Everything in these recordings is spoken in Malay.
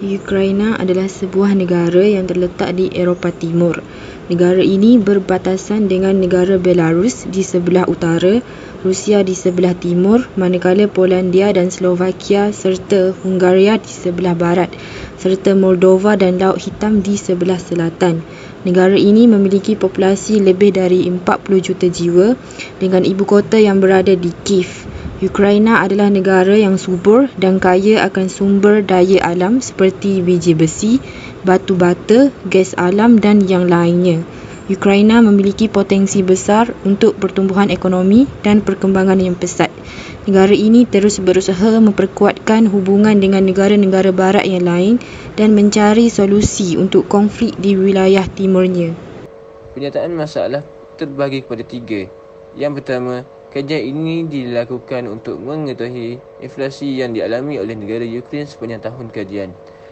Ukraina adalah sebuah negara yang terletak di Eropah Timur. Negara ini berbatasan dengan negara Belarus di sebelah utara, Rusia di sebelah timur, manakala Polandia dan Slovakia serta Hungaria di sebelah barat, serta Moldova dan Laut Hitam di sebelah selatan. Negara ini memiliki populasi lebih dari 40 juta jiwa dengan ibu kota yang berada di Kiev. Ukraina adalah negara yang subur dan kaya akan sumber daya alam seperti biji besi, batu bata, gas alam dan yang lainnya. Ukraina memiliki potensi besar untuk pertumbuhan ekonomi dan perkembangan yang pesat. Negara ini terus berusaha memperkuatkan hubungan dengan negara-negara barat yang lain dan mencari solusi untuk konflik di wilayah timurnya. Penyataan masalah terbagi kepada tiga. Yang pertama, kajian ini dilakukan untuk mengetahui inflasi yang dialami oleh negara Ukraine sepanjang tahun kajian.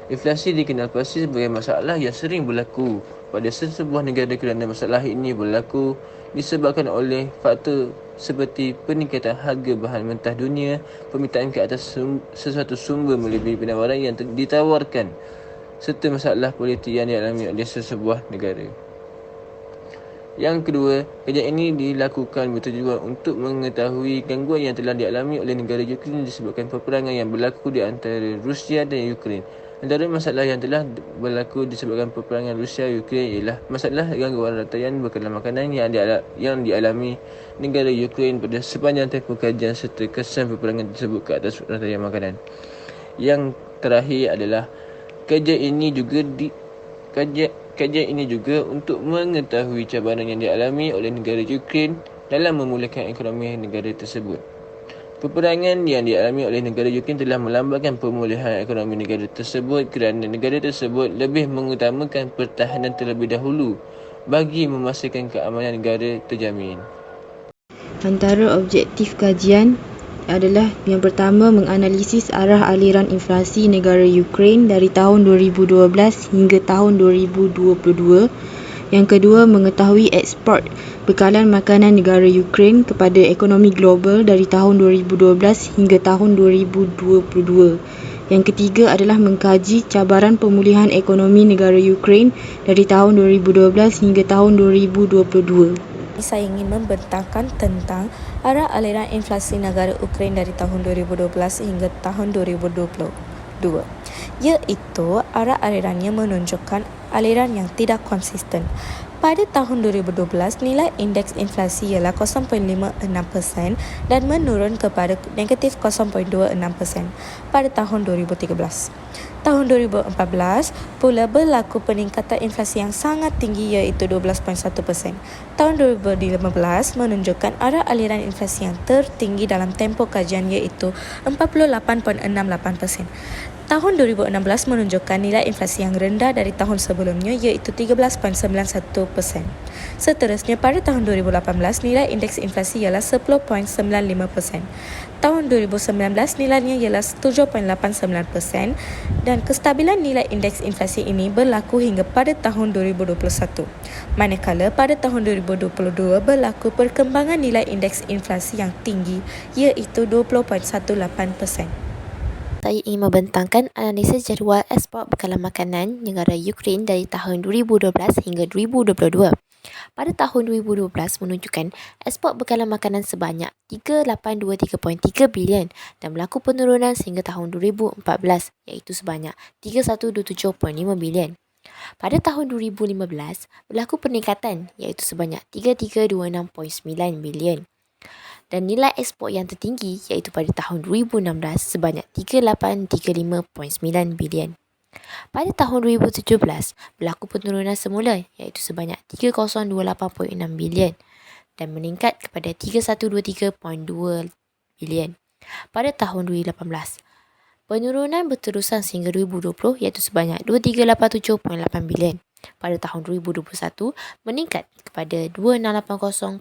Inflasi dikenal pasti sebagai masalah yang sering berlaku pada sesebuah negara kerana masalah ini berlaku disebabkan oleh faktor seperti peningkatan harga bahan mentah dunia, permintaan ke atas sesuatu sumber melebihi penawaran yang ditawarkan, serta masalah politik yang dialami oleh sesebuah negara. Yang kedua, kajian ini dilakukan bertujuan untuk mengetahui gangguan yang telah dialami oleh negara Ukraine disebabkan peperangan yang berlaku di antara Rusia dan Ukraine. Antara masalah yang telah berlaku disebabkan peperangan Rusia-Ukraine ialah masalah gangguan rantaian bekalan makanan yang dialami negara Ukraine pada sepanjang tempoh kajian serta kesan peperangan tersebut ke atas rantaian makanan. Yang terakhir adalah kajian ini juga untuk mengetahui cabaran yang dialami oleh negara Ukraine dalam memulihkan ekonomi negara tersebut. Peperangan yang dialami oleh negara Ukraine telah melambatkan pemulihan ekonomi negara tersebut kerana negara tersebut lebih mengutamakan pertahanan terlebih dahulu bagi memastikan keamanan negara terjamin. Antara objektif kajian adalah yang pertama, menganalisis arah aliran inflasi negara Ukraine dari tahun 2012 hingga tahun 2022. Yang kedua, mengetahui ekspor bekalan makanan negara Ukraine kepada ekonomi global dari tahun 2012 hingga tahun 2022. Yang ketiga adalah mengkaji cabaran pemulihan ekonomi negara Ukraine dari tahun 2012 hingga tahun 2022. Saya ingin membentangkan tentang arah aliran inflasi negara Ukraine dari tahun 2012 hingga tahun 2022, iaitu arah alirannya menunjukkan aliran yang tidak konsisten. Pada tahun 2012, nilai indeks inflasi ialah 0.56% dan menurun kepada negatif 0.26% pada tahun 2013. Tahun 2014 pula berlaku peningkatan inflasi yang sangat tinggi iaitu 12.1%. Tahun 2015 menunjukkan arah aliran inflasi yang tertinggi dalam tempoh kajian iaitu 48.68%. Tahun 2016 menunjukkan nilai inflasi yang rendah dari tahun sebelumnya iaitu 13.91%. Seterusnya pada tahun 2018 nilai indeks inflasi ialah 10.95%. Tahun 2019 nilainya ialah 7.89% dan kestabilan nilai indeks inflasi ini berlaku hingga pada tahun 2021. Manakala pada tahun 2022 berlaku perkembangan nilai indeks inflasi yang tinggi iaitu 20.18%. Saya ingin membentangkan analisis jadual ekspor bekalan makanan negara Ukraine dari tahun 2012 hingga 2022. Pada tahun 2012 menunjukkan ekspor bekalan makanan sebanyak 3823.3 bilion dan berlaku penurunan sehingga tahun 2014 iaitu sebanyak 3127.5 bilion. Pada tahun 2015 berlaku peningkatan iaitu sebanyak 3326.9 bilion. Dan nilai ekspor yang tertinggi iaitu pada tahun 2016 sebanyak 3835.9 bilion. Pada tahun 2017 berlaku penurunan semula iaitu sebanyak 3028.6 bilion dan meningkat kepada 3123.2 bilion pada tahun 2018. Penurunan berterusan sehingga 2020 iaitu sebanyak 2387.8 bilion. Pada tahun 2021 meningkat kepada 2680.0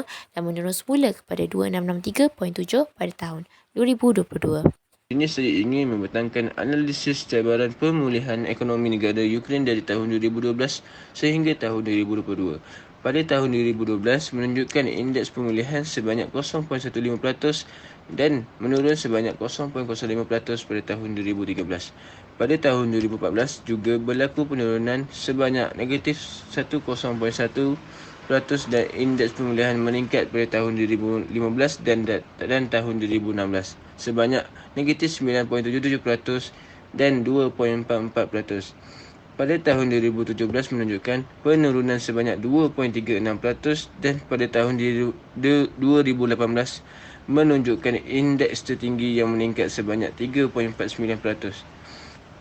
dan menurun semula kepada 2663.7 pada tahun 2022. Ini saya ingin membentangkan analisis cabaran pemulihan ekonomi negara Ukraine dari tahun 2012 sehingga tahun 2022. Pada tahun 2012 menunjukkan indeks pemulihan sebanyak 0.15% dan menurun sebanyak 0.05% pada tahun 2013. Pada tahun 2014 juga berlaku penurunan sebanyak negatif 10.1% dan indeks pemulihan meningkat pada tahun 2015 dan tahun 2016 sebanyak negatif 9.77% dan 2.44%. Pada tahun 2017 menunjukkan penurunan sebanyak 2.36% dan pada tahun 2018 menunjukkan indeks tertinggi yang meningkat sebanyak 3.49%.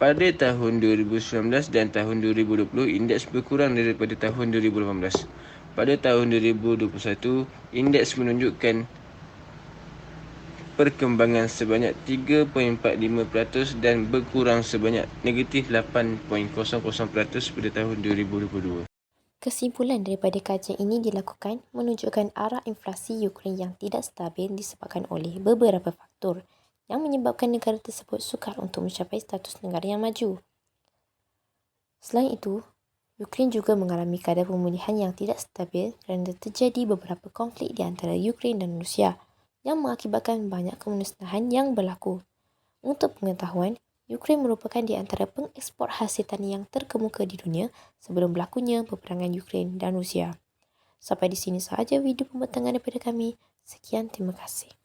Pada tahun 2019 dan tahun 2020, indeks berkurang daripada tahun 2018. Pada tahun 2021, indeks menunjukkan perkembangan sebanyak 3.45% dan berkurang sebanyak negatif 8.00% pada tahun 2022. Kesimpulan daripada kajian ini dilakukan menunjukkan arah inflasi Ukraine yang tidak stabil disebabkan oleh beberapa faktor yang menyebabkan negara tersebut sukar untuk mencapai status negara yang maju. Selain itu, Ukraine juga mengalami kadar pemulihan yang tidak stabil kerana terjadi beberapa konflik di antara Ukraine dan Rusia yang mengakibatkan banyak kemusnahan yang berlaku. Untuk pengetahuan, Ukraine merupakan di antara pengekspor hasil tani yang terkemuka di dunia sebelum berlakunya peperangan Ukraine dan Rusia. Sampai di sini sahaja video pembentangan daripada kami. Sekian, terima kasih.